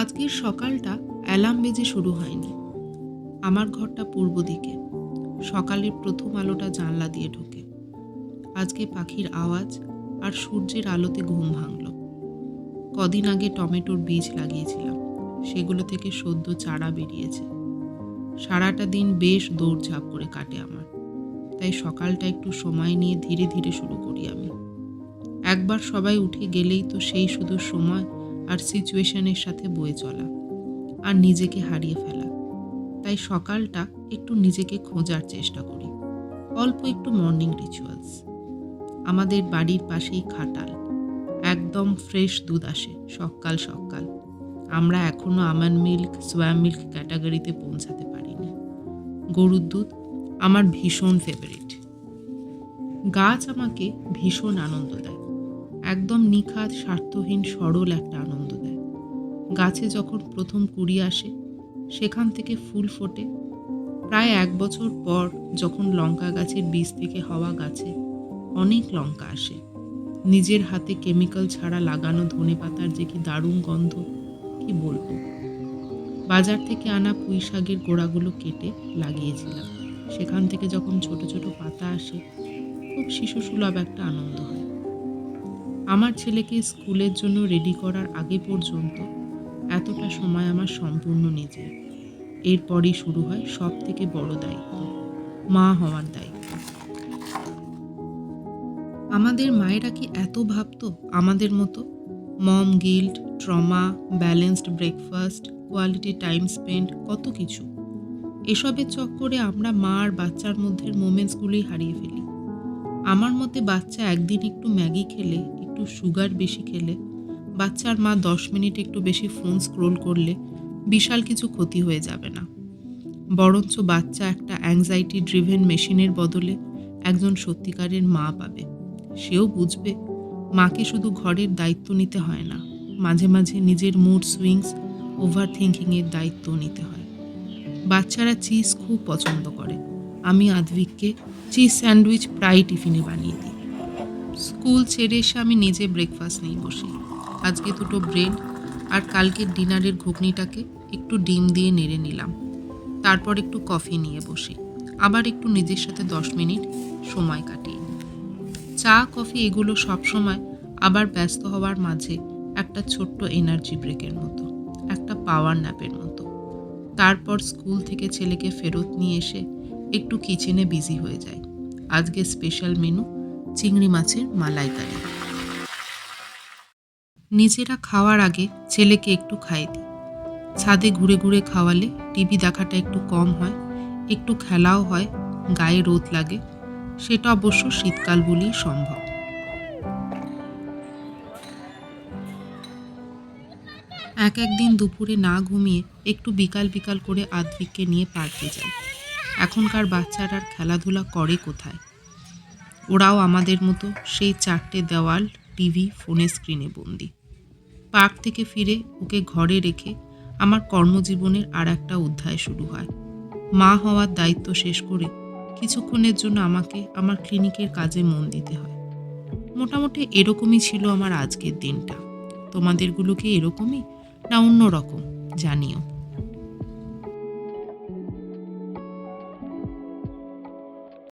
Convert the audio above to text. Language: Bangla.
আজকের সকালটা অ্যালার্ম বেজে শুরু হয়নি। আমার ঘরটা পূর্ব দিকে। সকালের প্রথম আলোটা জানলা দিয়ে ঢোকে। আজকে পাখির আওয়াজ আর সূর্যের আলোতে ঘুম ভাঙল। কদিন আগে টমেটোর বীজ লাগিয়েছিলাম, সেগুলো থেকে সদ্য চারা বেরিয়েছে। সারাটা দিন বেশ দৌড়ঝাঁপ করে কাটে আমার, তাই সকালটা একটু সময় নিয়ে ধীরে ধীরে শুরু করি আমি। একবার সবাই উঠে গেলেই তো সেই শুধু সময় আর সিচুয়েশনের সাথে বয়ে চলা আর নিজেকে হারিয়ে ফেলা। তাই সকালটা একটু নিজেকে খোঁজার চেষ্টা করি। অল্প একটু মর্নিং রিচুয়ালস। আমাদের বাড়ির পাশেই খাটাল, একদম ফ্রেশ দুধ আসে সকাল সকাল। আমরা এখনো আমন্ড মিল্ক, সোয়া মিল্ক ক্যাটাগরিতে পৌঁছাতে পারিনি। গরুর দুধ আমার ভীষণ ফেভারিট। গাছ আমাকে ভীষণ আনন্দ দেয়, একদম নিখাত স্বার্থহীন সরল একটা আনন্দ দেয়। গাছে যখন প্রথম কুড়ি আসে, সেখান থেকে ফুল ফোটে। প্রায় 1 বছর পর যখন লঙ্কা গাছের বীজ থেকে হওয়া গাছে অনেক লঙ্কা আসে, নিজের হাতে কেমিক্যাল ছাড়া লাগানো ধনেপাতার যে কি দারুণ গন্ধ, কি বলবো। বাজার থেকে আনা পুঁই শাকের গোড়াগুলো কেটে লাগিয়েছিলাম, সেখান থেকে যখন ছোট ছোট পাতা আসে, খুব শিশুসুলভ একটা আনন্দ হয়। আমার ছেলেকে স্কুলের জন্য রেডি করার আগে পর্যন্ত এতটা সময় আমার সম্পূর্ণ নিজের। এরপরই শুরু হয় সব থেকে বড় দায়িত্ব, মা হওয়ার দায়িত্ব। আমাদের মায়েরা কি এত ভাবতো আমাদের মতো? Mom guilt, trauma, balanced breakfast, quality time spend, কত কিছু। এসবের চক্করে আমরা মা আর বাচ্চার মধ্যের মোমেন্টসগুলোই হারিয়ে ফেলি। আমার মতে বাচ্চা একদিন একটু ম্যাগি খেলে, একটু সুগার বেশি খেলে, বাচ্চার মা 10 মিনিট একটু বেশি ফোন স্ক্রোল করলে বিশাল কিছু ক্ষতি হয়ে যাবে না। বরঞ্চ বাচ্চা একটা অ্যাংজাইটি ড্রিভেন মেশিনের বদলে একজন সত্যিকারের মা পাবে। সেও বুঝবে মাকে শুধু ঘরের দায়িত্ব নিতে হয় না, মাঝে মাঝে নিজের মুড সুইংস, ওভার থিঙ্কিংয়ের দায়িত্ব নিতে হয়। বাচ্চারা চিজ খুব পছন্দ করে। আমি আদ্ভিককে চিজ স্যান্ডউইচ প্রায় টিফিনে বানিয়ে দিই। স্কুল ছেড়ে এসে আমি নিজে ব্রেকফাস্ট নিয়ে বসি। আজকে 2টো ব্রেড আর কালকের ডিনারের ঘুগনিটাকে একটু ডিম দিয়ে নেড়ে নিলাম। তারপর একটু কফি নিয়ে বসি, আবার একটু নিজের সাথে 10 মিনিট সময় কাটিয়ে নিই। চা কফি এগুলো সবসময় আবার ব্যস্ত হওয়ার মাঝে একটা ছোট্ট এনার্জি ব্রেকের মতো, একটা পাওয়ার ন্যাপের মতো। তারপর স্কুল থেকে ছেলেকে ফেরত নিয়ে এসে একটু কিচেনে বিজি হয়ে যায়। আজকে স্পেশাল মেনু চিংড়ি মাছের মালাইকারি। নিজেরা খাওয়ার আগে ছেলেকে একটু খাইয়ে দিই। ছাদে ঘুরে ঘুরে খাওয়ালে টিভি দেখাটা একটু কম হয়, একটু খেলাও হয়, গায়ে রোদ লাগে। সেটা অবশ্য শীতকাল বলেই সম্ভব। একদিন দুপুরে না ঘুমিয়ে একটু বিকাল বিকাল করে আদ্ভিককে নিয়ে পার্কে যাই। এখনকার বাচ্চারা আর খেলাধুলা করে কোথায়? ওরাও আমাদের মতো সেই 4টে দেওয়াল, টিভি, ফোনের স্ক্রিনে বন্দি। পার্ক থেকে ফিরে ওকে ঘরে রেখে আমার কর্মজীবনের আর একটা অধ্যায় শুরু হয়। মা হওয়ার দায়িত্ব শেষ করে কিছুক্ষণের জন্য আমাকে আমার ক্লিনিকের কাজে মন দিতে হয়। মোটামুটি এরকমই ছিল আমার আজকের দিনটা। তোমাদেরগুলো কি এরকমই, না অন্য রকম? জানিও।